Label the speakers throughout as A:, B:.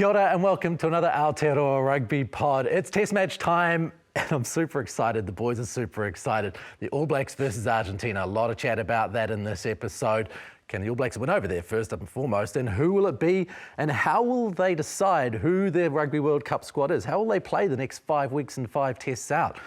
A: Kia ora and welcome to another Aotearoa Rugby Pod. It's test match time and I'm super excited. The boys are super excited. The All Blacks versus Argentina. A lot of chat about that in this episode. Can the All Blacks win over there first and foremost? And who will it be? And how will they decide who their Rugby World Cup squad is? How will they play the next 5 weeks and 5 tests out?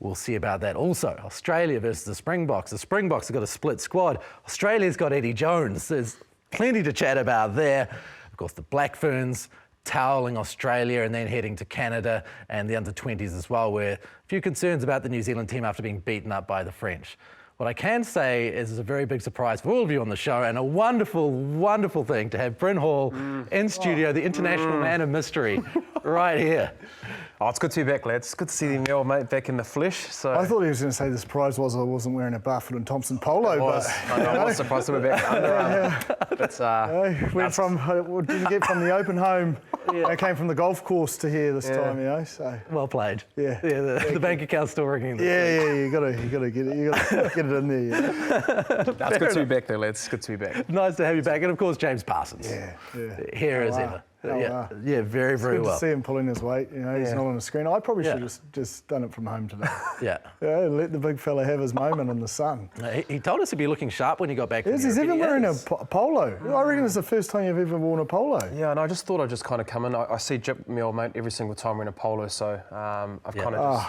A: We'll see about that. Also, Australia versus the Springboks. The Springboks have got a split squad. Australia's got Eddie Jones. There's plenty to chat about there. Of course, the Black Ferns toweling Australia and then heading to Canada and the under-20s as well, where a few concerns about the New Zealand team after being beaten up by the French. What I can say is it's a very big surprise for all of you on the show and a wonderful, wonderful thing to have Bryn Hall in studio, the international man of mystery, right here.
B: Oh, it's good to be back, lads. It's good to see the old mate back in the flesh. So
C: I thought he was going to say the surprise was I wasn't wearing a Barfoot and Thompson polo.
B: I was surprised to be back under.
C: Didn't get from the open home. I came from the golf course to here this time, you know. So
A: well played.
C: Yeah,
A: the bank account's still ringing.
C: You got to get it. You got to get it in there.
B: It's good to be back, there, lads. It's good to be back.
A: Nice to have you back, and of course James Parsons. Here as ever. Very, very
C: it's
A: good
C: well. To see him pulling his weight. You know, he's not on the screen. I probably should have just done it from home today. Let the big fella have his moment in the sun.
A: He told us he'd be looking sharp when he got back.
C: He's even wearing a polo. I reckon it's the first time you've ever worn a polo.
B: Yeah, and I just thought I'd just kind of come in. I see Jip, my old mate, every single time wearing a polo, so I've kind of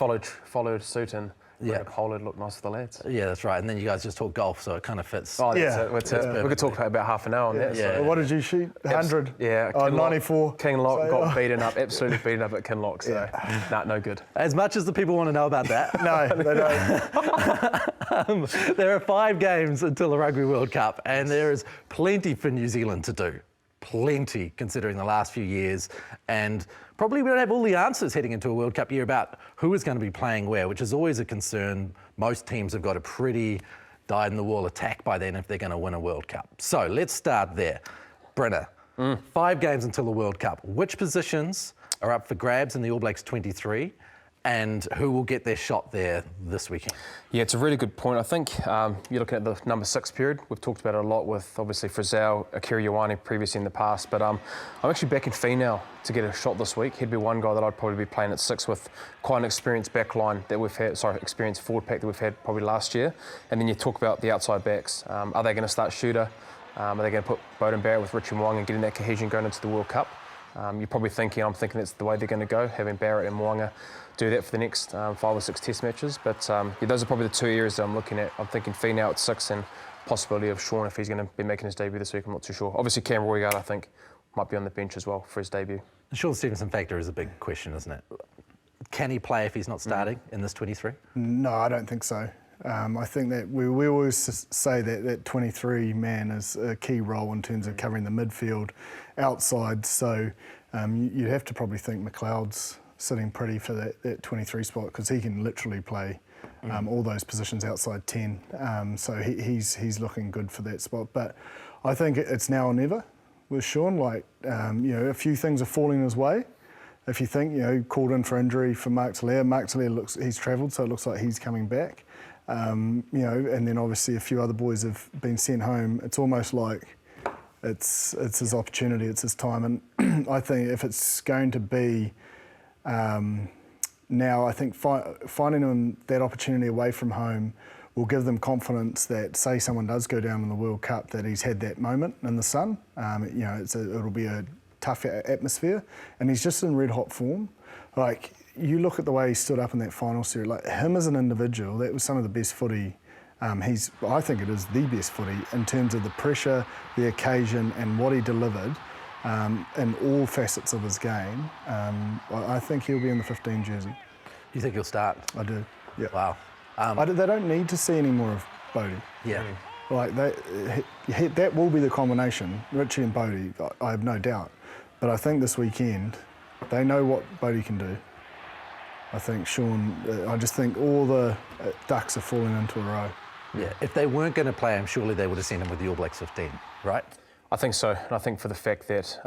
B: just followed suit and. A polo would look nice for the lads.
A: Yeah, that's right. And then you guys just talk golf, so it kind of fits.
B: Oh, that's it. We could talk for about half an hour on that.
C: So. What did you shoot? 100?
B: Yeah.
C: 94?
B: Kinloch got beaten up, absolutely beaten up at Kinloch, so no good.
A: As much as the people want to know about that.
C: No, they
A: don't. There are 5 games until the Rugby World Cup, and there is plenty for New Zealand to do. Plenty, considering the last few years, and probably we don't have all the answers heading into a World Cup year about who is going to be playing where, which is always a concern. Most teams have got a pretty dyed-in-the-wall attack by then if they're going to win a World Cup. So let's start there. Brenner, 5 games until the World Cup. Which positions are up for grabs in the All Blacks 23? And who will get their shot there this weekend?
B: Yeah, it's a really good point. I think you're looking at the number 6 period. We've talked about it a lot with, obviously, Frizzell, Akira Ioane previously in the past. But I'm actually backing Fee now to get a shot this week. He'd be one guy that I'd probably be playing at 6 with quite an experienced back line that we've had, experienced forward pack that we've had probably last year. And then you talk about the outside backs. Are they going to start Shooter? Are they going to put Beauden Barrett with Richie Mo'unga and getting that cohesion going into the World Cup? You're probably thinking, I'm thinking that's the way they're going to go, having Barrett and Mo'unga do that for the next 5 or 6 test matches. But those are probably the 2 areas that I'm looking at. I'm thinking Fee now at 6 and possibility of Sean if he's going to be making his debut this week. I'm not too sure. Obviously, Cam Roygaard, I think, might be on the bench as well for his debut.
A: The Sean Stevenson factor is a big question, isn't it? Can he play if he's not starting in this 23?
C: No, I don't think so. I think that we always say that 23 man is a key role in terms of covering the midfield, outside. So you'd have to probably think McLeod's sitting pretty for that 23 spot because he can literally play all those positions outside 10. So he's looking good for that spot. But I think it's now or never with Sean. Like a few things are falling his way. If you think called in for injury for Mark Talia he's travelled, so it looks like he's coming back. And then obviously a few other boys have been sent home. It's almost like it's his opportunity, it's his time. And I think if it's going to be now, I think finding him that opportunity away from home will give them confidence that, say someone does go down in the World Cup, that he's had that moment in the sun. It'll be a tough atmosphere, and he's just in red hot form. Like, you look at the way he stood up in that final series, like him as an individual, that was some of the best footy. I think it is the best footy in terms of the pressure, the occasion, and what he delivered in all facets of his game. I think he'll be in the 15 jersey.
A: You think he'll start?
C: I do. Yeah.
A: Wow.
C: They don't need to see any more of Bodie.
A: Yeah.
C: Like that will be the combination, Richie and Bodie. I have no doubt. But I think this weekend they know what Bodie can do. I think Sean, I just think all the ducks are falling into a row.
A: Yeah, if they weren't going to play him, surely they would have sent him with the All Blacks 15, right?
B: I think so, and I think for the fact that,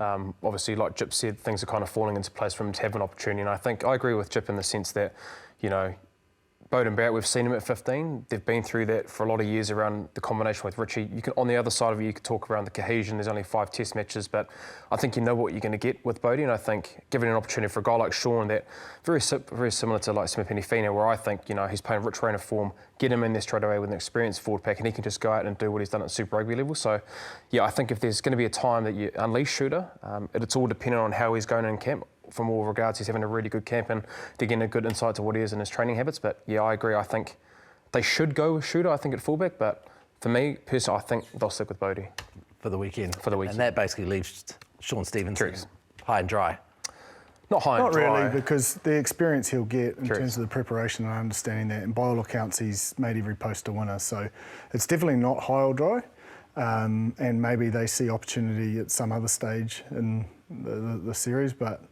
B: obviously, like Jip said, things are kind of falling into place for him to have an opportunity, and I agree with Jip in the sense that, Bode and Barrett, we've seen him at 15. They've been through that for a lot of years around the combination with Richie. You can, on the other side of it, you could talk around the cohesion. There's only 5 test matches, but I think you know what you're going to get with Bode. And I think giving an opportunity for a guy like Sean, that very similar to like Smith Fina, where I think, you know, he's playing rich reign of form, get him in there straight away with an experienced forward pack, and he can just go out and do what he's done at Super Rugby level. So, yeah, I think if there's going to be a time that you unleash Shooter, it's all dependent on how he's going in camp. From all regards, he's having a really good camp and they're getting a good insight to what he is in his training habits. But yeah, I agree. I think they should go with Shooter, I think, at fullback. But for me, personally, I think they'll stick with Bode.
A: For the weekend.
B: For the weekend.
A: And that basically leaves Sean Stevenson high and dry.
B: Not high and dry.
C: Not really, because the experience he'll get in terms of the preparation and understanding that, and by all accounts, he's made every post a winner. So it's definitely not high or dry. And maybe they see opportunity at some other stage in the series, but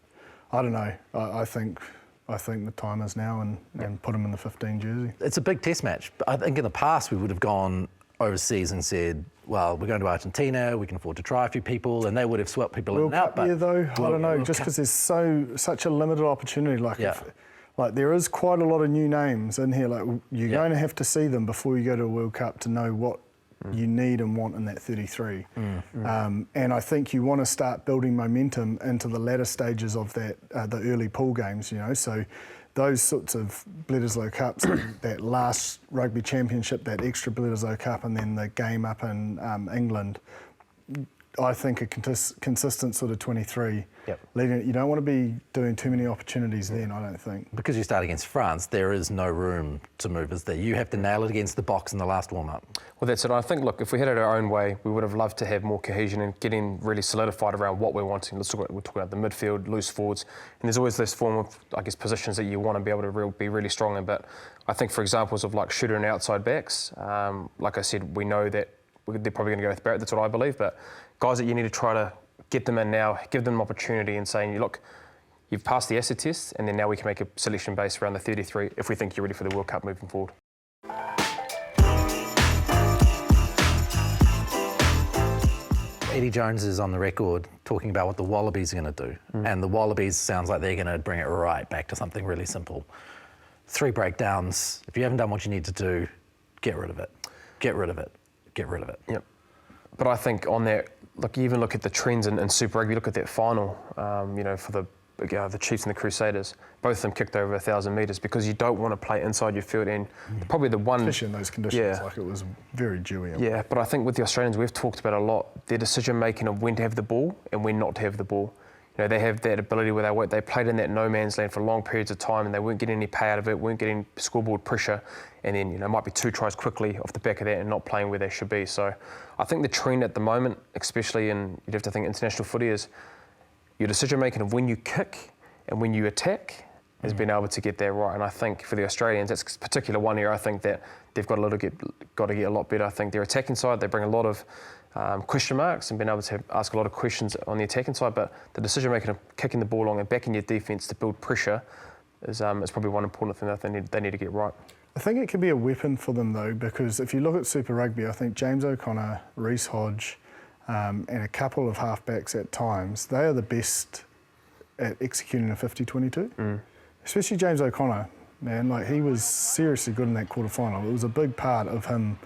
C: I don't know. I think the time is now, and put him in the 15 jersey.
A: It's a big test match. I think in the past we would have gone overseas and said, well, we're going to Argentina, we can afford to try a few people, and they would have swept people in and out.
C: But though, I don't know, just because there's such a limited opportunity. Like there is quite a lot of new names in here. Like you're going to have to see them before you go to a World Cup to know what you need and want in that 33. And I think you want to start building momentum into the latter stages of that, the early pool games, you know. So those sorts of Bledisloe Cups, that last rugby championship, that extra Bledisloe Cup, and then the game up in England, I think a consistent sort of 23. Leading it, you don't want to be doing too many opportunities then, I don't think.
A: Because you start against France, there is no room to move, is there? You have to nail it against the box in the last warm-up. Well,
B: that's it. I think, look, if we had it our own way, we would have loved to have more cohesion and getting really solidified around what we're wanting. We're talking about the midfield, loose forwards, and there's always this form of, I guess, positions that you want to be able to be really strong in. But I think, for examples of like Shooter and outside backs, like I said, we know that they're probably going to go with Barrett. That's what I believe. But guys that you need to try to get them in now, give them an opportunity and saying, look, you've passed the acid test, and then now we can make a selection based around the 33 if we think you're ready for the World Cup moving forward.
A: Eddie Jones is on the record talking about what the Wallabies are going to do. And the Wallabies sounds like they're going to bring it right back to something really simple. 3 breakdowns. If you haven't done what you need to do, get rid of it. Get rid of it. Get rid of it.
B: Yep. But I think on that, look, you even look at the trends in Super Rugby, look at that final, you know, for the Chiefs and the Crusaders. Both of them kicked over 1,000 metres because you don't want to play inside your field, and probably the one...
C: Especially in those conditions, like it was very dewy.
B: Yeah, but I think with the Australians, we've talked about a lot, their decision-making of when to have the ball and when not to have the ball. You know, they have that ability where they played in that no man's land for long periods of time, and they weren't getting any pay out of it, weren't getting scoreboard pressure, and then, you know, might be 2 tries quickly off the back of that and not playing where they should be. So I think the trend at the moment, especially in, you'd have to think international footy, is your decision-making of when you kick and when you attack has been able to get that right. And I think for the Australians, that's particular one area, I think that they've got to get a lot better. I think their attacking side, they bring a lot of question marks and been able to ask a lot of questions on the attacking side, but the decision-making of kicking the ball along and backing your defence to build pressure is probably one important thing that they need to get right.
C: I think it can be a weapon for them though, because if you look at Super Rugby, I think James O'Connor, Reece Hodge, and a couple of halfbacks at times, they are the best at executing a 50-22. Especially James O'Connor, man, like he was seriously good in that quarter-final. It was a big part of him,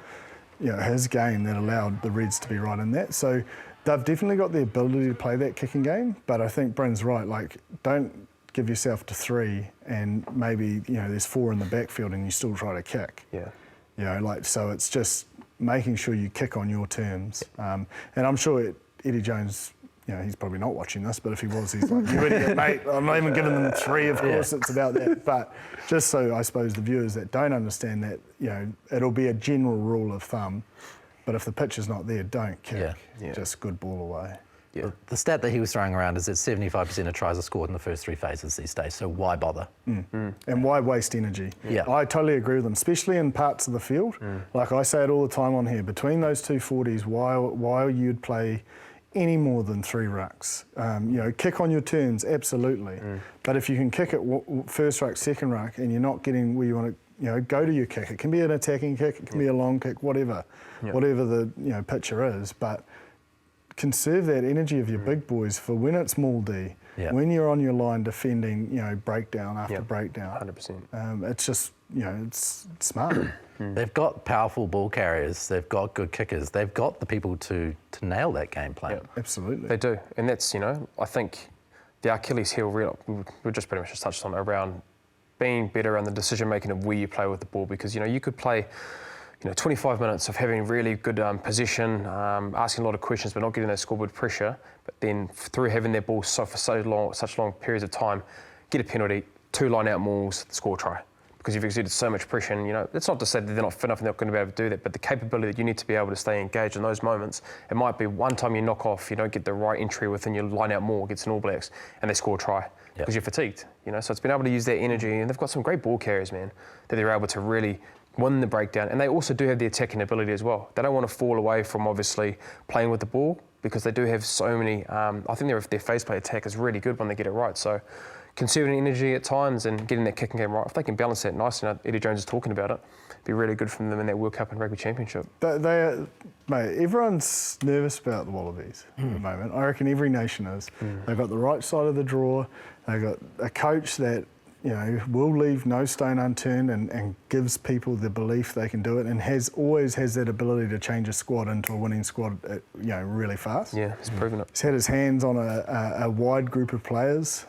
C: you know, his game that allowed the Reds to be right in that. So they've definitely got the ability to play that kicking game, but I think Bryn's right, like don't give yourself to 3 and maybe, you know, there's 4 in the backfield and you still try to kick.
B: Yeah.
C: You know, like, so it's just making sure you kick on your terms. And I'm sure Eddie Jones, you know, he's probably not watching this, but if he was, he's like, you idiot, mate. I'm not even giving them 3, of course, it's about that. But just so I suppose the viewers that don't understand that, you know, it'll be a general rule of thumb, but if the pitch is not there, don't kick. Just good ball away.
A: The stat that he was throwing around is that 75% of tries are scored in the first 3 phases these days, so why bother?
C: And why waste energy? I totally agree with them, especially in parts of the field. Like I say it all the time on here, between those 2 40s, why you'd play any more than 3 rucks. You know, kick on your turns, absolutely. But if you can kick it first ruck, second ruck, and you're not getting where you want to, you know, go to your kick. It can be an attacking kick, it can be a long kick, whatever the, you know, picture is. But conserve that energy of your big boys for when it's Maul D, when you're on your line defending, you know, breakdown after breakdown.
B: 100%.
C: It's just it's smart.
A: They've got powerful ball carriers. They've got good kickers. They've got the people to nail that game plan.
B: Yeah.
C: Absolutely.
B: They do. And that's, I think the Achilles heel, we just pretty much just touched on it, around being better on the decision-making of where you play with the ball. Because, you could play 25 minutes of having really good possession, asking a lot of questions but not getting that scoreboard pressure. But then through having their ball for such long periods of time, get a penalty, 2 line-out mauls, score a try. Because you've exerted so much pressure, and it's not to say that they're not fit enough and they're not going to be able to do that, but the capability that you need to be able to stay engaged in those moments. It might be one time you knock off, you don't get the right entry within your line-out maul against an All Blacks, and they score a try because you're fatigued. So it's been able to use that energy, and they've got some great ball carriers, man, that they're able to really win the breakdown, and they also do have the attacking ability as well. They don't want to fall away from obviously playing with the ball because they do have so many. I think their phase play attack is really good when they get it right. So conserving energy at times and getting that kicking game right, if they can balance that nicely, Eddie Jones is talking about it, it'd be really good for them in that World Cup and Rugby Championship.
C: Mate, everyone's nervous about the Wallabies at the moment. I reckon every nation is. They've got the right side of the draw. They've got a coach that will leave no stone unturned and gives people the belief they can do it, and always has that ability to change a squad into a winning squad, really fast.
B: Yeah, he's proven it.
C: He's had his hands on a wide group of players.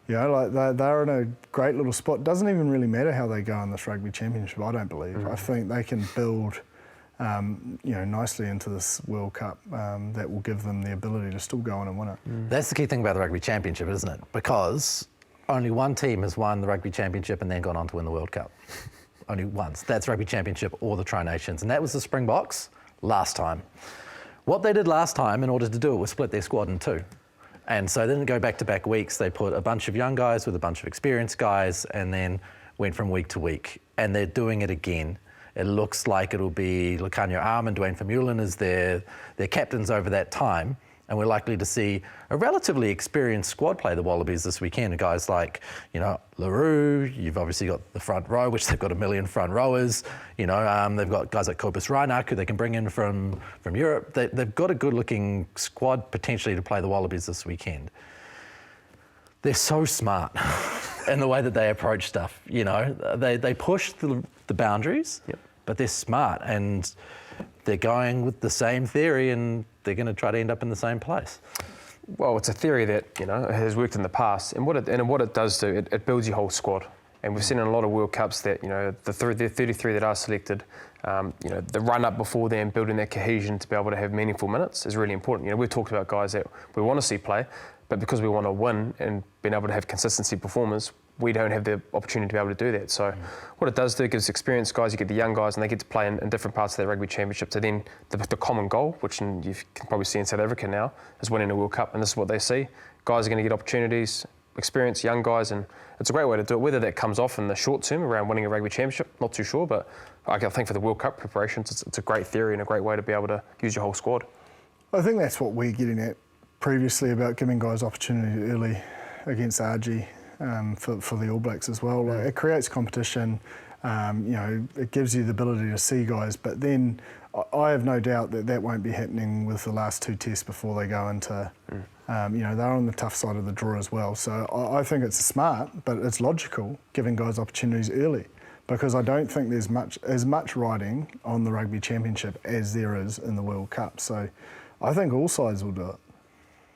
C: They're in a great little spot. Doesn't even really matter how they go in this Rugby Championship, I don't believe. I think they can build, nicely into this World Cup that will give them the ability to still go on and win it.
A: That's the key thing about the Rugby Championship, isn't it? Because only one team has won the Rugby Championship and then gone on to win the World Cup. Only once. That's Rugby Championship or the Tri-Nations. And that was the Springboks last time. What they did last time in order to do it was split their squad in 2. And so they didn't go back-to-back weeks. They put a bunch of young guys with a bunch of experienced guys and then went from week to week. And they're doing it again. It looks like it'll be Lukhanyo Am and Dwayne Vermeulen as their captains over that time. And we're likely to see a relatively experienced squad play the Wallabies this weekend. Guys like, LaRue, you've obviously got the front row, which they've got a million front rowers. They've got guys like Kobus Reinach, who they can bring in from Europe. They've got a good-looking squad potentially to play the Wallabies this weekend. They're so smart in the way that they approach stuff. They push the boundaries, but they're smart and they're going with the same theory and they're going to try to end up in the same place.
B: Well, it's a theory that has worked in the past, and what it does do, it builds your whole squad. And we've seen in a lot of World Cups that the 33 that are selected, the run up before them, building that cohesion to be able to have meaningful minutes is really important. We've talked about guys that we want to see play, but because we want to win and being able to have consistency performance, we don't have the opportunity to be able to do that. So what it does do, it gives experienced guys, you get the young guys, and they get to play in different parts of that Rugby Championship. So then the common goal, which you can probably see in South Africa now, is winning a World Cup, and this is what they see. Guys are going to get opportunities, experienced young guys, and it's a great way to do it. Whether that comes off in the short term around winning a Rugby Championship, not too sure, but I think for the World Cup preparations, it's a great theory and a great way to be able to use your whole squad. I
C: think that's what we're getting at previously about giving guys opportunity early against RG. For the All Blacks as well. It creates competition, it gives you the ability to see guys, but then I have no doubt that won't be happening with the last 2 tests before they go into, they're on the tough side of the draw as well. So I think it's smart, but it's logical giving guys opportunities early, because I don't think there's as much riding on the Rugby Championship as there is in the World Cup. So I think all sides will do it.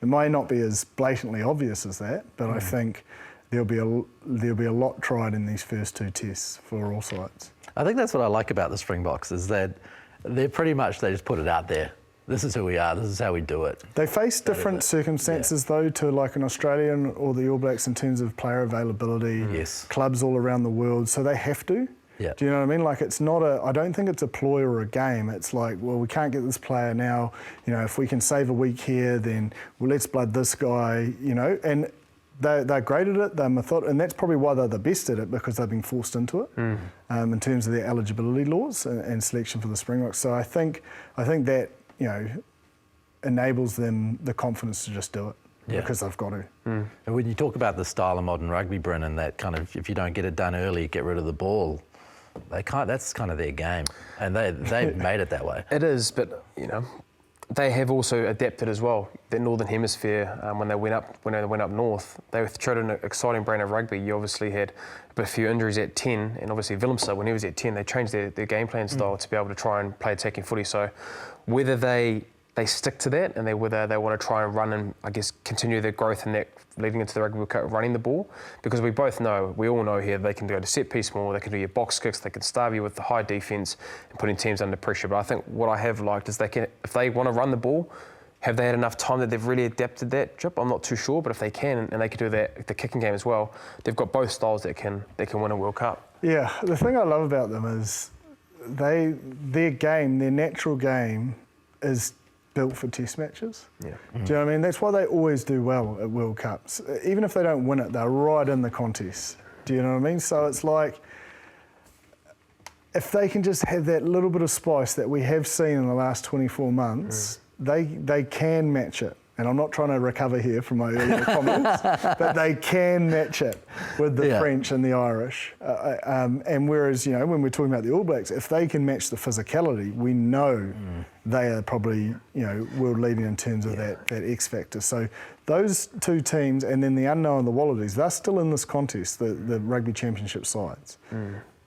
C: It may not be as blatantly obvious as that, but I think there'll be a lot tried in these first 2 tests for all sides.
A: I think that's what I like about the Springboks, is that they just put it out there. This is who we are, this is how we do it.
C: They face different circumstances though to like an Australian or the All Blacks in terms of player availability, clubs all around the world, so they have to.
A: Yeah.
C: Do you know what I mean? Like I don't think it's a ploy or a game. It's like, well, we can't get this player now. If we can save a week here, then let's blood this guy, and they're great at it, they're methodical, and that's probably why they're the best at it, because they've been forced into it in terms of their eligibility laws and selection for the Springboks. So I think that enables them the confidence to just do it because they've got to.
A: And when you talk about the style of modern rugby, Brennan, that kind of, if you don't get it done early, get rid of the ball, that's kind of their game, and they've made it that way.
B: It is, but they have also adapted as well. The Northern Hemisphere, when they went up north, they showed an exciting brand of rugby. You obviously had a few injuries at 10, and obviously Willemse, when he was at 10, they changed their game plan style to be able to try and play attacking footy. So whether they stick to that, and whether they want to try and run and, I guess, continue their growth in that leading into the Rugby World Cup, running the ball, because we all know here they can go to set piece more, they can do your box kicks, they can starve you with the high defence and putting teams under pressure. But I think what I have liked is if they want to run the ball, have they had enough time that they've really adapted that trip? I'm not too sure, but if they can, and they can do the kicking game as well, they've got both styles that can win a World Cup.
C: Yeah, the thing I love about them is their natural game is built for test matches.
B: Yeah.
C: Do you know what I mean? That's why they always do well at World Cups. Even if they don't win it, they're right in the contest. Do you know what I mean? So it's like, if they can just have that little bit of spice that we have seen in the last 24 months, they can match it. And I'm not trying to recover here from my earlier comments, but they can match it with the French and the Irish. And whereas, when we're talking about the All Blacks, if they can match the physicality, we know they are probably, world leading in terms of that X factor. So those two teams, and then the unknown, the Wallabies, they're still in this contest, the Rugby Championship sides.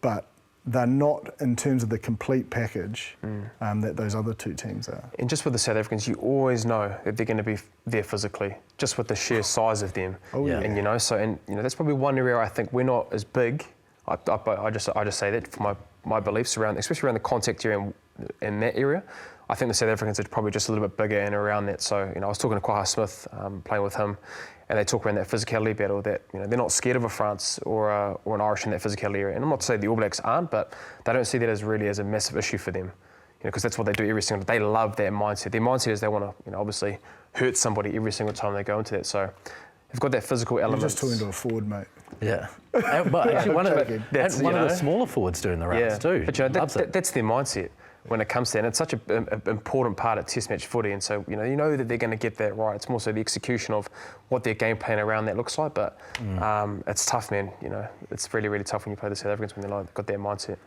C: But they're not in terms of the complete package that those other two teams are.
B: And just with the South Africans, you always know that they're going to be there physically, just with the sheer size of them.
C: Oh, yeah.
B: And that's probably one area I think we're not as big. I just say that for my beliefs around, especially around the contact area in that area. I think the South Africans are probably just a little bit bigger and around that. So I was talking to Kwaha Smith, playing with him, and they talk around that physicality battle, that they're not scared of a France or an Irish in that physicality area. And I'm not saying the All Blacks aren't, but they don't see that as really as a massive issue for them, because that's what they do every single day. They love that mindset. Their mindset is they want to obviously hurt somebody every single time they go into that. So they've got that physical element.
C: You're just talking to a forward, mate.
A: Yeah. But actually one of the smaller forwards doing the rounds too.
B: But that's their mindset when it comes to that. And it's such an important part of Test match footy, and so you know that they're going to get that right. It's more so the execution of what their game plan around that looks like. But it's tough, man. It's really, really tough when you play the South Africans when they've got that mindset.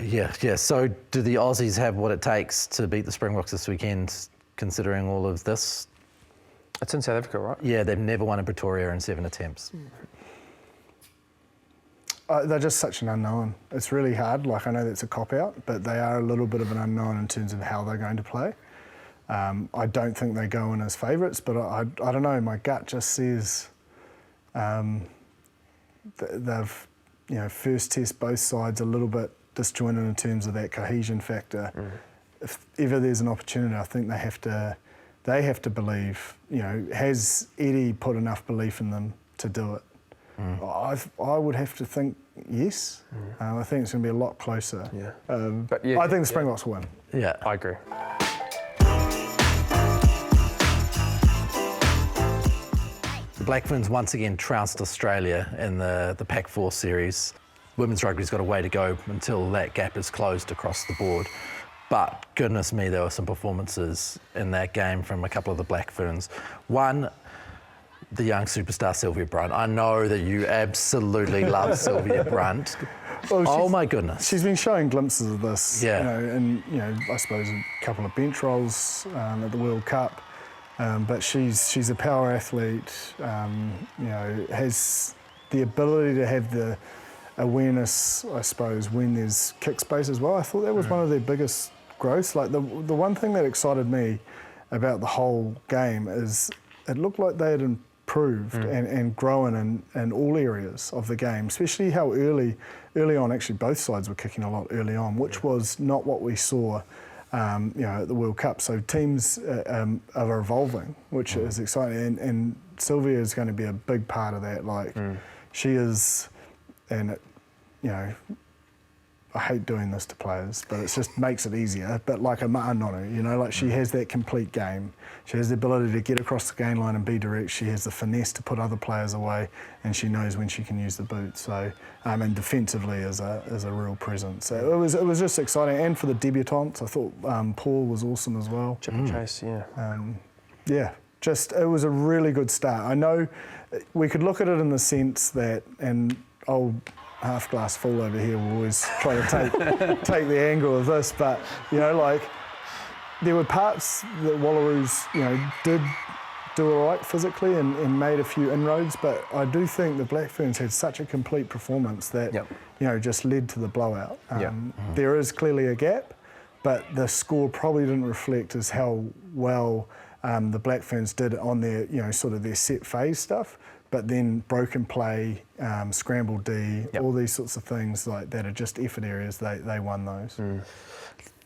A: Yeah. So do the Aussies have what it takes to beat the Springboks this weekend, considering all of this?
B: It's in South Africa, right?
A: Yeah, they've never won in Pretoria in 7 attempts.
C: They're just such an unknown. It's really hard. I know that's a cop-out, but they are a little bit of an unknown in terms of how they're going to play. I don't think they go in as favourites, but I don't know. My gut just says they've, first test both sides a little bit disjointed in terms of that cohesion factor. If ever there's an opportunity, I think they have to believe. Has Eddie put enough belief in them to do it? I would have to think yes. I think it's going to be a lot closer.
B: Yeah.
C: I think the Springboks will win.
A: Yeah,
B: I agree.
A: The Black Ferns once again trounced Australia in the Pac-4 series. Women's rugby's got a way to go until that gap is closed across the board. But goodness me, there were some performances in that game from a couple of the Black Ferns. One, the young superstar Sylvia Brunt. I know that you absolutely love Sylvia Brunt.
C: Well,
A: oh my goodness.
C: She's been showing glimpses of this,
A: Yeah.
C: and I suppose a couple of bench roles at the World Cup. But she's a power athlete, has the ability to have the awareness, I suppose, when there's kick space as well. I thought that was one of their biggest growths. The one thing that excited me about the whole game is it looked like they had improved and grown in all areas of the game, especially how early on, actually both sides were kicking a lot early on, which was not what we saw at the World Cup. So teams are evolving, which is exciting, and Sylvia is going to be a big part of that. She is, and I hate doing this to players, but it just makes it easier. But like a Ma'anonu, she has that complete game. She has the ability to get across the game line and be direct. She has the finesse to put other players away, and she knows when she can use the boot. So, and defensively is a real presence. So it was just exciting, and for the debutantes, I thought Paul was awesome as well.
B: Chip and Chase,
C: yeah. It was a really good start. I know we could look at it in the sense that, and old half glass full over here will always try to take the angle of this, but there were parts that Wallaroos, did do all right physically and made a few inroads, but I do think the Black Ferns had such a complete performance that, just led to the blowout. There is clearly a gap, but the score probably didn't reflect as how well the Black Ferns did on their, sort of their set phase stuff, but then broken play, scramble D, all these sorts of things like that are just effort areas, they won those.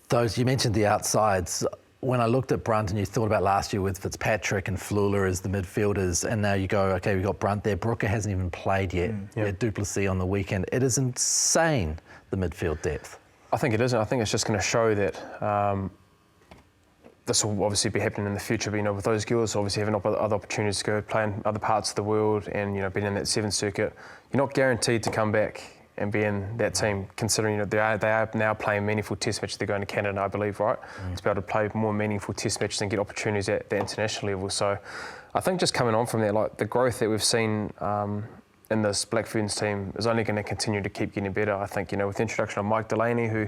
A: Those, you mentioned the outsides. When I looked at Brunt and you thought about last year with Fitzpatrick and Flula as the midfielders, and now you go, okay, we've got Brunt there. Brooker hasn't even played yet. We had Duplessis on the weekend. It is insane, the midfield depth.
B: I think it is, and I think it's just going to show that this will obviously be happening in the future. But, with those girls obviously having other opportunities to go play in other parts of the world and, being in that Seven Circuit, you're not guaranteed to come back and be in that team, considering they are now playing meaningful test matches. They're going to Canada, I believe, right? To be able to play more meaningful test matches and get opportunities at the international level. So I think just coming on from there, like the growth that we've seen in this Black Ferns team is only going to continue to keep getting better. I think, with the introduction of Mike Delaney, who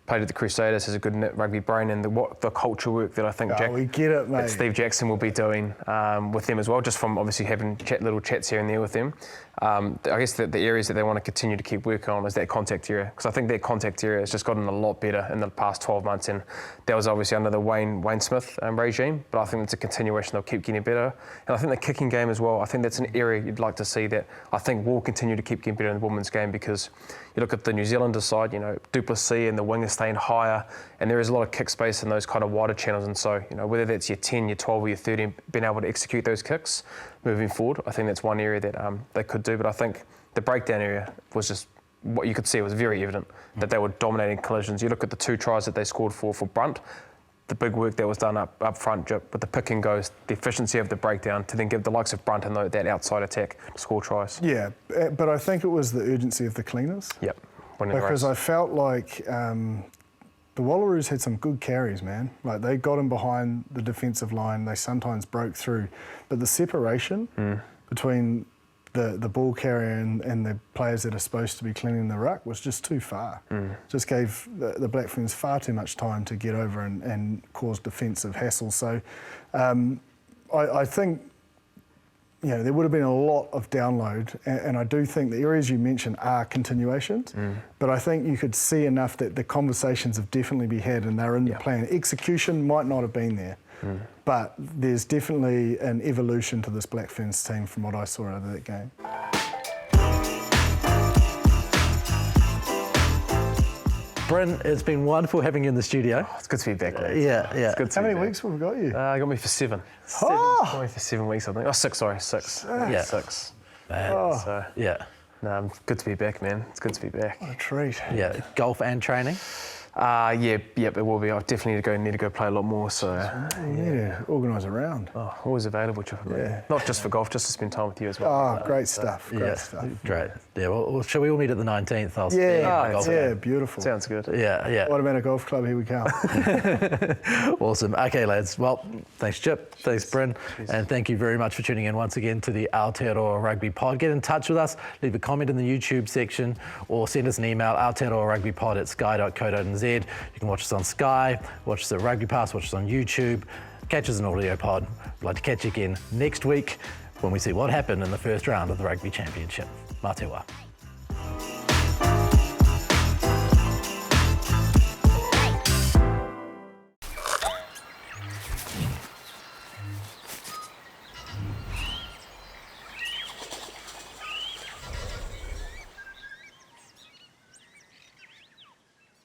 B: played at the Crusaders, has a good rugby brain, and the culture work that I think
C: we get it, mate.
B: that Steve Jackson will be doing with them as well, just from obviously having little chats here and there with them. I guess the areas that they want to continue to keep working on is that contact area, because I think that contact area has just gotten a lot better in the past 12 months, and that was obviously under the Wayne Smith regime, but I think it's a continuation. They'll keep getting better. And I think the kicking game as well, I think that's an area you'd like to see that I think will continue to keep getting better in the women's game, because you look at the New Zealander side, Duplessis and the wing are staying higher, and there is a lot of kick space in those kind of wider channels, and so, whether that's your 10, your 12 or your 13, being able to execute those kicks moving forward, I think that's one area that they could do. But I think the breakdown area was just what you could see was very evident, that they were dominating collisions. You look at the 2 tries that they scored for Brunt, the big work that was done up front with the pick and goes, the efficiency of the breakdown to then give the likes of Brunt and that outside attack to score tries.
C: Yeah, but I think it was the urgency of the cleaners.
B: Yep.
C: Because I felt like the Wallaroos had some good carries, man. Like, they got in behind the defensive line, they sometimes broke through, but the separation between the ball carrier and the players that are supposed to be cleaning the ruck was just too far. Just gave the Black Ferns far too much time to get over and cause defensive hassle. So I think, there would have been a lot of download, and I do think the areas you mentioned are continuations, but I think you could see enough that the conversations have definitely been had and they're in the plan. Execution might not have been there, but there's definitely an evolution to this Black Ferns team from what I saw out of that game.
A: Bryn, it's been wonderful having you in the studio.
B: It's good to be back, mate.
A: Yeah.
B: It's good to
C: How
B: be
C: many
B: back.
C: weeks have we got you?
B: Got me for 7. Got me for 7 weeks, I think. Oh, 6, sorry, 6.
A: Yeah.
B: 6.
A: So,
B: Good to be back, man. It's good to be back.
C: What a treat.
A: Yeah, golf and training.
B: It will be. I definitely need to go play a lot more. So
C: Organise a round.
B: Always available, Chipper. Not just for golf, just to spend time with you as well.
C: Oh, great stuff. Great stuff.
A: Great. Yeah. Well, shall we all meet at the 19th? I'll
C: Beautiful.
B: Sounds good.
A: Yeah.
C: What about a golf club? Here we come.
A: Awesome. Okay, lads. Well, thanks, Chip. Thanks, Bryn. And thank you very much for tuning in once again to the Aotearoa Rugby Pod. Get in touch with us. Leave a comment in the YouTube section or send us an email, aotearoarugbypod@sky.co.nz. You can watch us on Sky, watch us at Rugby Pass, watch us on YouTube, catch us in audio pod. We'd like to catch you again next week when we see what happened in the first round of the Rugby Championship. Mā te wā.